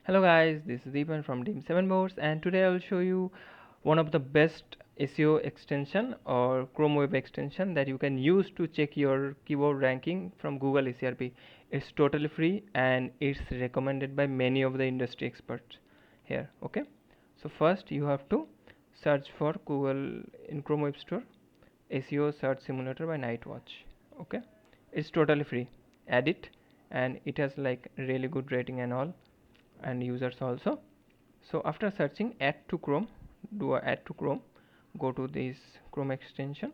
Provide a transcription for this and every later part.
Hello guys, this is Deepan from Team 7 Boards, and today I will show you one of the best SEO extension or Chrome web extension that you can use to check your keyword ranking from Google SERP. It's totally free and it's recommended by many of the industry experts here. Okay, so first you have to search for Google in Chrome Web Store SEO Search Simulator by Nightwatch. Okay, it's totally free. Add it, and it has like really good rating and all, and users also. So after searching add to Chrome, do a add to Chrome, go to this Chrome extension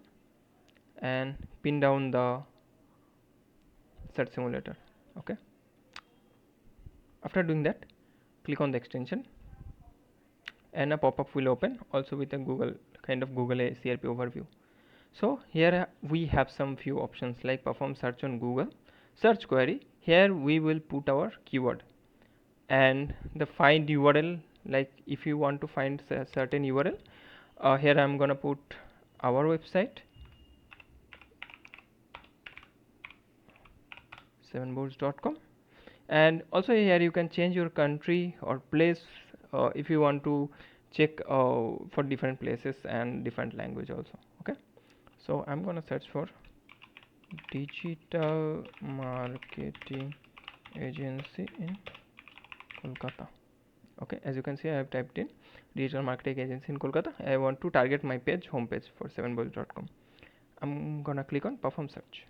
and pin down the search simulator. Okay, after doing that click on the extension and a pop-up will open also with a Google kind of Google CRP overview. So here we have some few options like perform search on Google search query. Here we will put our keyword and the find URL, like if you want to find a certain URL, here I'm gonna put our website 7boards.com, and also here you can change your country or place if you want to check for different places and different language also. Okay, so I'm gonna search for digital marketing agency in Kolkata. Okay, as you can see I have typed in digital marketing agency in Kolkata. I want to target my page, home page for 7boys.com. I'm gonna click on perform search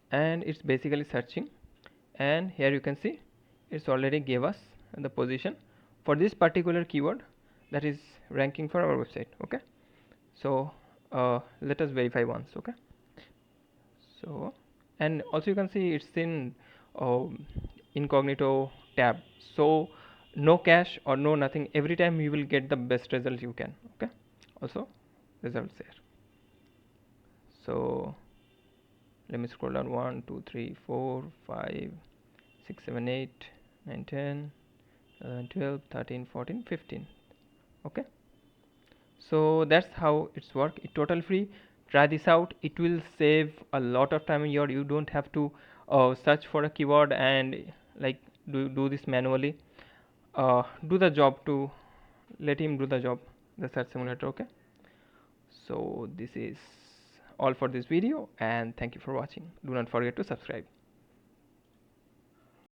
and it's basically searching, and here you can see it's already gave us the position for this particular keyword that is ranking for our website. Okay, so let us verify once. Okay, so and also you can see it's in uh, incognito tab, so no cache or no nothing, every time you will get the best result you can. Okay, also results here. So let me scroll down 1 2 3 4 5 6 7 8 9 10 11 12 13 14 15. Okay, so that's how it's work. It's totally free. Try this out, it will save a lot of time in your, you don't have to search for a keyword and like do this manually. Do the job to let him do the job, the search simulator. Okay, so this is all for this video and thank you for watching. Do not forget to subscribe.